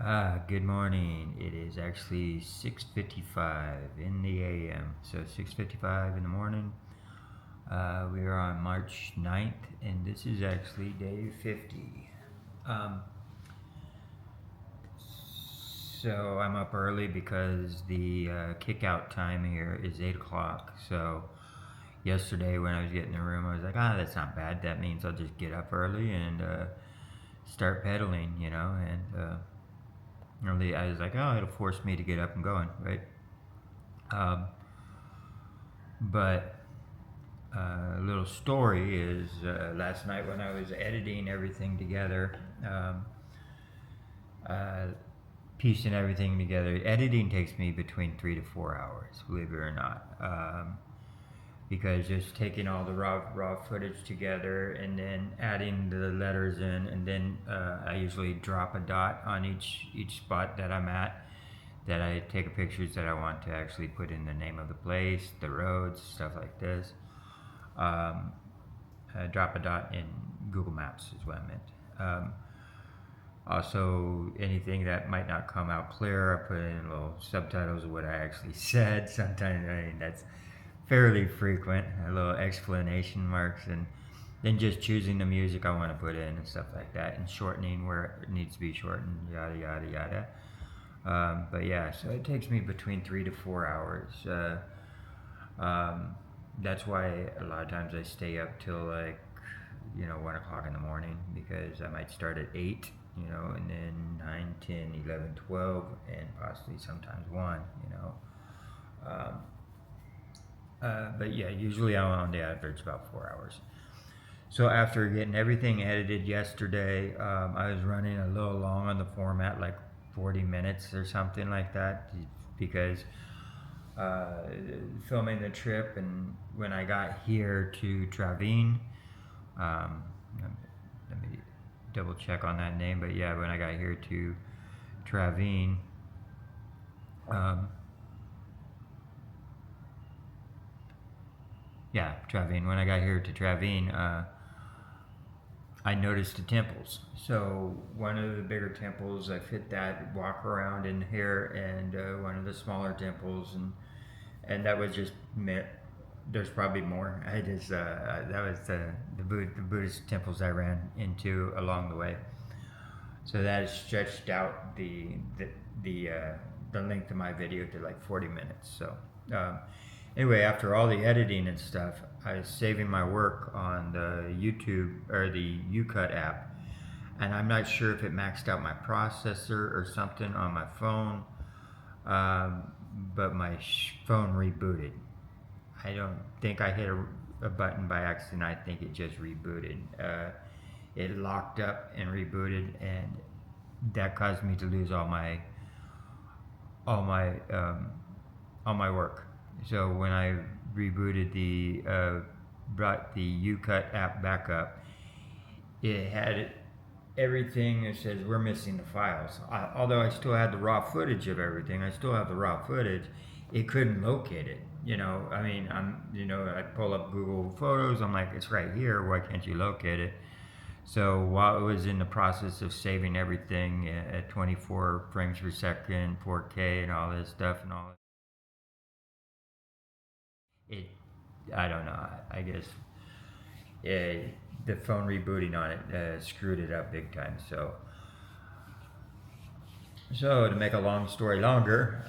Good morning. It is actually 6:55 in the AM. So 6:55 in the morning. We are on March 9th, and this is actually day 50. Um, so I'm up early because the kick-out time here is 8 o'clock. So yesterday when I was getting in the room, I was like, that's not bad. That means I'll just get up early and start pedaling, and I was like, it'll force me to get up and going, right? Um, but a little story is last night when I was editing everything together, uh, piecing everything together. Editing takes me between 3 to 4 hours, believe it or not. Because just taking all the raw footage together and then adding the letters in, and then I usually drop a dot on each spot that I'm at, that I take pictures that I want to actually put in the name of the place, the roads, stuff like this. Drop a dot in Google Maps is what I meant. Also, anything that might not come out clear, I put in little subtitles of what I actually said. Sometimes, that's fairly frequent, a little explanation marks, and then just choosing the music I want to put in and stuff like that, and shortening where it needs to be shortened, yada yada yada. But yeah, so it takes me between 3 to 4 hours. That's why a lot of times I stay up till 1 o'clock in the morning, because I might start at 8, and then 9, 10, 11, 12, and possibly sometimes 1, But yeah, usually I'm on the average about 4 hours. So after getting everything edited yesterday, I was running a little long on the format, like 40 minutes or something like that, because filming the trip, and when I got here to Travine, let me double check on that name, but yeah, when I got here to Travine, Travine, when I got here to Travine, I noticed the temples. So one of the bigger temples, I fit that walk around in here, and one of the smaller temples, and that was just meant. There's probably more. I just that was the Buddhist temples I ran into along the way. So that has stretched out the length of my video to like 40 minutes. So anyway, after all the editing and stuff, I was saving my work on the YouTube or the UCut app, and I'm not sure if it maxed out my processor or something on my phone, but my phone rebooted. I don't think I hit a button by accident. I think it just rebooted. It locked up and rebooted, and that caused me to lose all my work. So when I rebooted brought the UCut app back up, it had everything. It says we're missing the files. Although I still had the raw footage of everything, I still have the raw footage. It couldn't locate it. I pull up Google Photos. I'm like, it's right here. Why can't you locate it? So while it was in the process of saving everything at 24 frames per second, 4K, and all this stuff, I don't know. I guess the phone rebooting on it screwed it up big time. So to make a long story longer,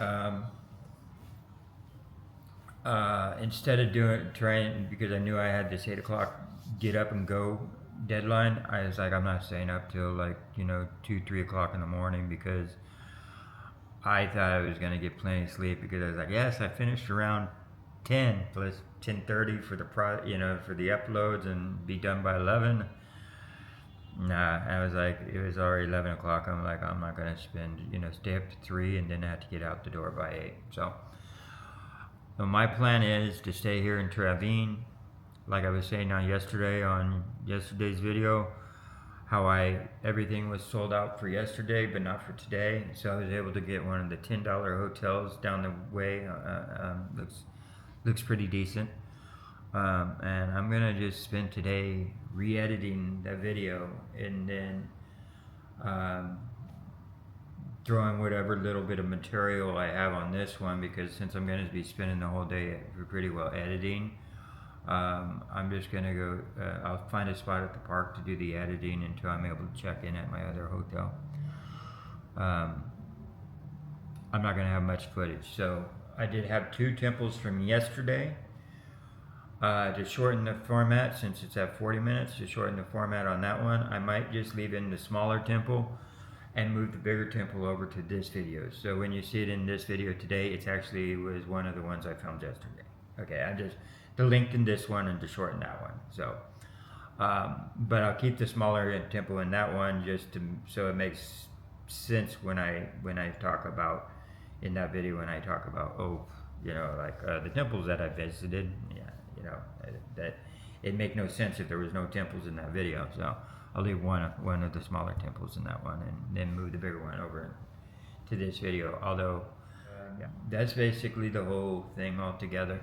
instead of trying, because I knew I had this 8 o'clock get up and go deadline, I was like, I'm not staying up till 2, 3 o'clock in the morning, because I thought I was going to get plenty of sleep, because I was like, yes, I finished around 10 plus 10:30 for for the uploads and be done by 11. Nah, I was like, it was already 11 o'clock. I'm like, I'm not going to stay up to 3 and then have to get out the door by 8. So my plan is to stay here in Travine. Like I was saying on yesterday's video, how everything was sold out for yesterday, but not for today. So I was able to get one of the $10 hotels down the way. Looks pretty decent. And I'm gonna just spend today re-editing the video, and then throwing whatever little bit of material I have on this one, because since I'm going to be spending the whole day pretty well editing, I'm just going to go, I'll find a spot at the park to do the editing until I'm able to check in at my other hotel. I'm not going to have much footage. So I did have 2 temples from yesterday. To shorten the format, since it's at 40 minutes, to shorten the format on that one, I might just leave in the smaller temple and move the bigger temple over to this video. So when you see it in this video today, it's actually was one of the ones I filmed yesterday. Okay, I just linked in this one and to shorten that one. So, but I'll keep the smaller temple in that one just to, so it makes sense when I talk about in that video, when I talk about, oh, you know, like the temples that I visited. Yeah, you know, that it'd make no sense if there was no temples in that video. So I'll leave one of the smaller temples in that one and then move the bigger one over to this video. Although yeah, that's basically the whole thing altogether.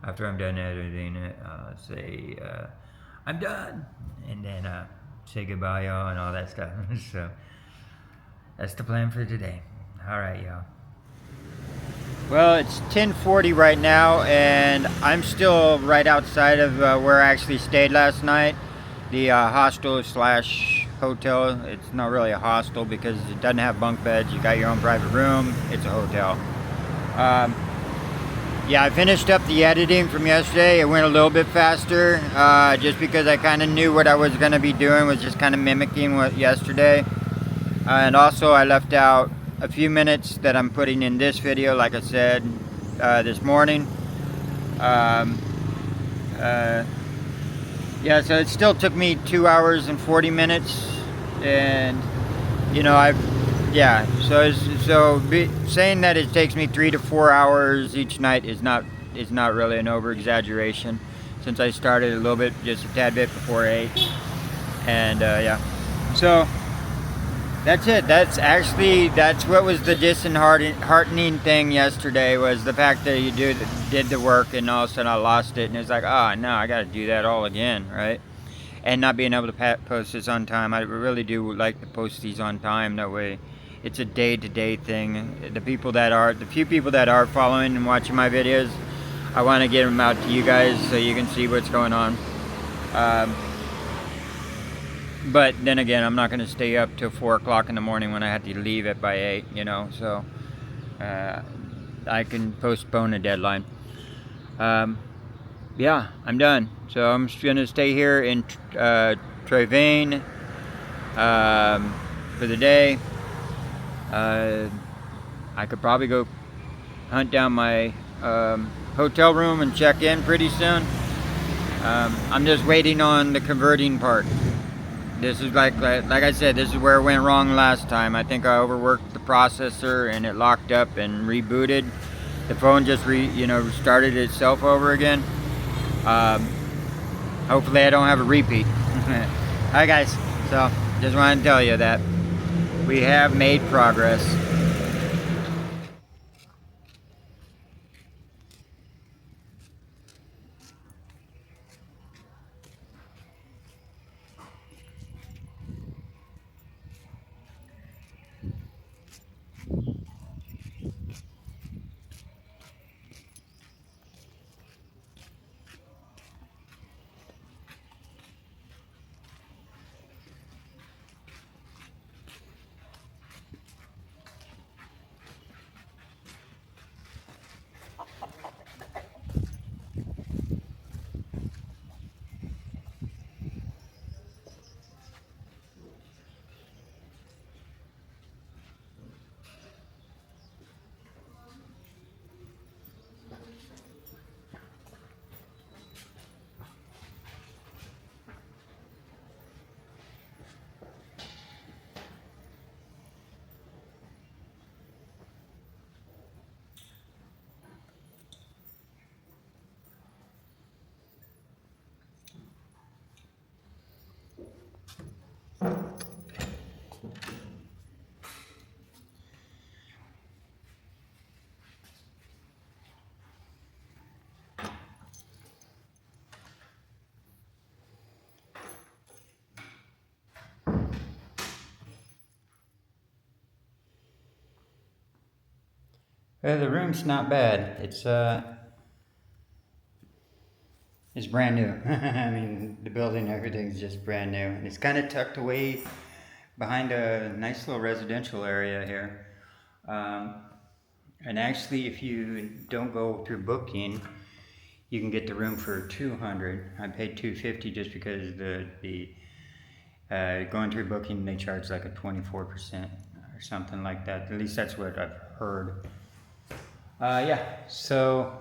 After I'm done editing it, say I'm done, and then say goodbye, y'all, and all that stuff. So that's the plan for today. All right, y'all. Well, it's 10:40 right now, and I'm still right outside of where I actually stayed last night. The hostel slash hotel. It's not really a hostel because it doesn't have bunk beds. You got your own private room. It's a hotel. Yeah, I finished up the editing from yesterday. It went a little bit faster, just because I kind of knew what I was going to be doing, was just kind of mimicking what yesterday. And also I left out a few minutes that I'm putting in this video, like I said, this morning. Yeah, so it still took me 2 hours and 40 minutes, and you know, saying that it takes me 3 to 4 hours each night is not really an over exaggeration, since I started a little bit, just a tad bit before 8, and yeah, so that's it. That's what was the disheartening thing yesterday, was the fact that you did the work and all of a sudden I lost it, and it's like, oh no, I got to do that all again, right? And not being able to post this on time. I really do like to post these on time. That way, it's a day-to-day thing. The few people that are following and watching my videos, I want to get them out to you guys so you can see what's going on. But then again, I'm not going to stay up till 4 o'clock in the morning when I have to leave it by 8, you know, so I can postpone a deadline. Yeah, I'm done. So I'm just going to stay here in Trevane for the day. I could probably go hunt down my hotel room and check in pretty soon. I'm just waiting on the converting part. This is like I said, this is where it went wrong last time. I think I overworked the processor and it locked up and rebooted. The phone just restarted itself over again. Hopefully I don't have a repeat. Alright guys, so just wanted to tell you that we have made progress. The room's not bad. It's brand new. I mean, the building, everything's just brand new. And it's kind of tucked away behind a nice little residential area here. And actually, if you don't go through booking, you can get the room for $200. I paid $250 just because going through booking, they charge like a 24% or something like that. At least that's what I've heard. Yeah, so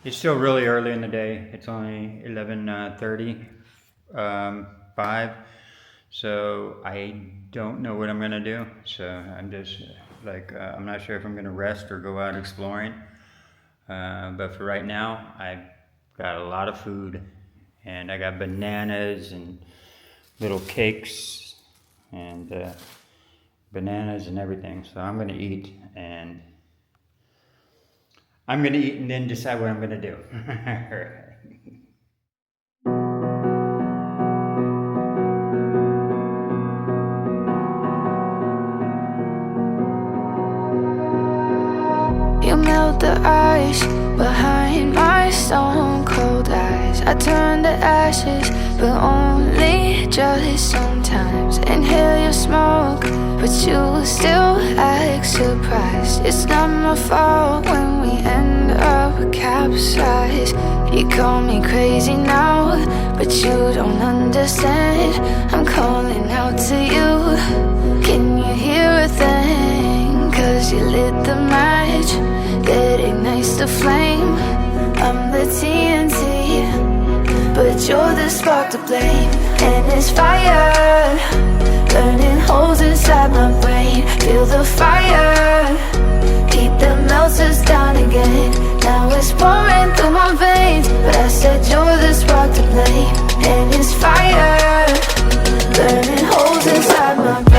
it's still really early in the day. It's only 11:30, 5. So I don't know what I'm gonna do. So I'm just I'm not sure if I'm gonna rest or go out exploring. But for right now, I've got a lot of food, and I got bananas and little cakes and bananas and everything. So I'm gonna eat and then decide what I'm gonna do. You melt the ice behind my stone cold eyes. I turn to ashes, but only just sometimes. Inhale your smoke, but you still act surprised. It's not my fault when we end up capsized. You call me crazy now, but you don't understand. I'm calling out to you. Can you hear a thing? 'Cause you lit the match that ignites the flame. I'm the TNT, but you're the spark to blame. And it's fire, burning holes inside my brain. Feel the fire, heat that melts us down again. Now it's pouring through my veins, but I said you're the spark to blame. And it's fire, burning holes inside my brain.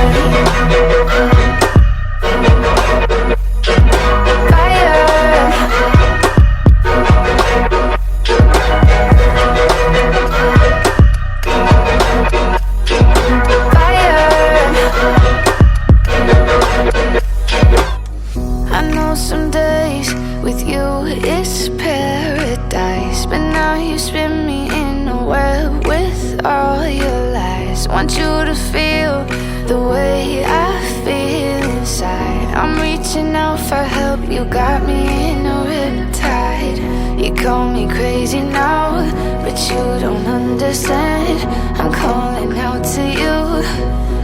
Want you to feel the way I feel inside. I'm reaching out for help, you got me in a riptide. You call me crazy now, but you don't understand. I'm calling out to you.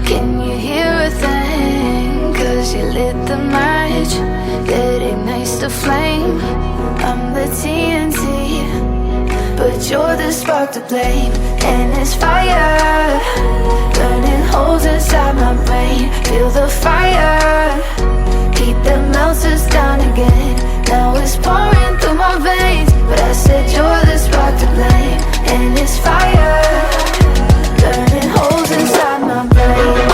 Can you hear a thing? 'Cause you lit the match that ignites the flame. I'm the TNT, but you're the spark to blame. And it's fire, burning holes inside my brain. Feel the fire, heat that melts us down again. Now it's pouring through my veins, but I said you're the spark to blame. And it's fire, burning holes inside my brain.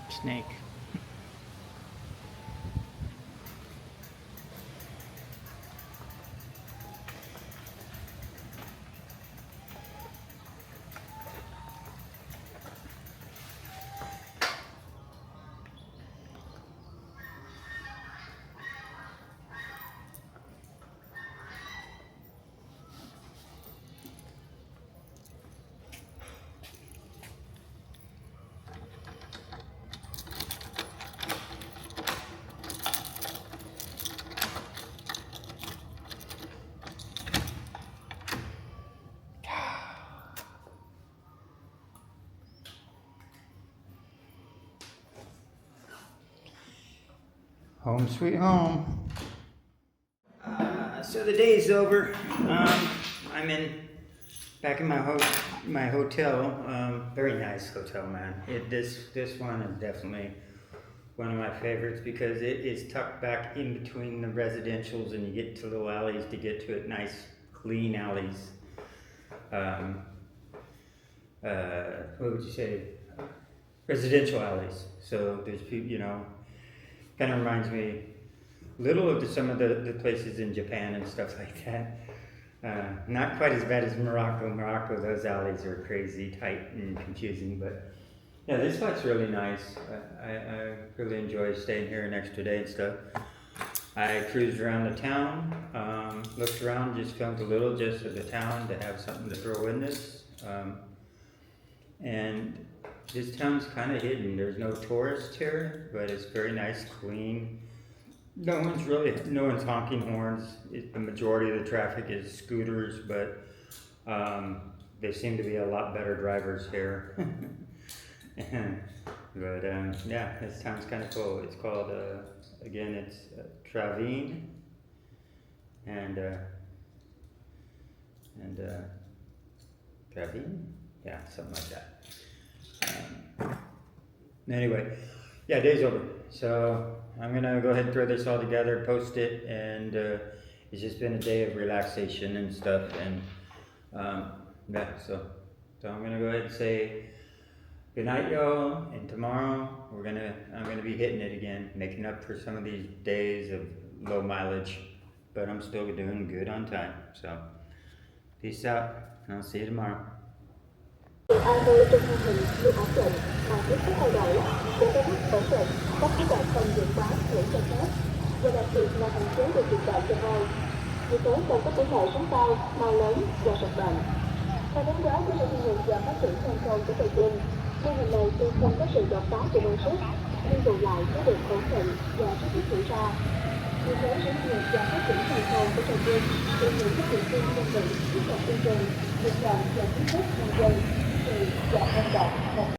snake. Home sweet home. So the day's over. I'm back in my hotel. Very nice hotel, man. This one is definitely one of my favorites because it is tucked back in between the residentials, and you get to little alleys to get to it. Nice, clean alleys. What would you say? Residential alleys. So there's people, kind of reminds me a little of some of the places in Japan and stuff like that. Not quite as bad as Morocco. Morocco, those alleys are crazy, tight, and confusing. But yeah, this spot's really nice. I really enjoy staying here an extra day and stuff. I cruised around the town, looked around, just filmed a little just of the town to have something to throw in this. And this town's kind of hidden. There's no tourists here, but it's very nice, clean. No one's honking horns. The majority of the traffic is scooters, but there seem to be a lot better drivers here. But yeah, this town's kind of cool. It's called, again, it's Traveen, and Traveen? Yeah, something like that. Anyway, yeah, day's over. So I'm gonna go ahead and throw this all together, post it, and it's just been a day of relaxation and stuff. And yeah, so I'm gonna go ahead and say good night, y'all. And tomorrow I'm gonna be hitting it again, making up for some of these days of low mileage, but I'm still doing good on time. So peace out, and I'll see you tomorrow. AV trong mô hình được ổn định, mọi thiết kế thay đổi, để cái mức ổn định, các chế độ không vượt quá ngưỡng cho phép, và đặc biệt là hạn chế được dịch bệnh cho voi. Vì thế cần có tỷ lệ sống cao, mau lớn và sạch bệnh. Theo đánh giá của Sở Nông nghiệp và Phát triển Nông thôn của Tây Ninh, mô hình này tuy không có sự đột phá của năng suất, nhưng bù lại có được ổn định và rất ít rủi ro. Vì thế Sở Nông nghiệp và Phát triển Nông thôn của Tây Ninh đề nghị các địa phương đơn vị tiếp tục tuyên truyền, vận động và khuyến khích nông dân và vận động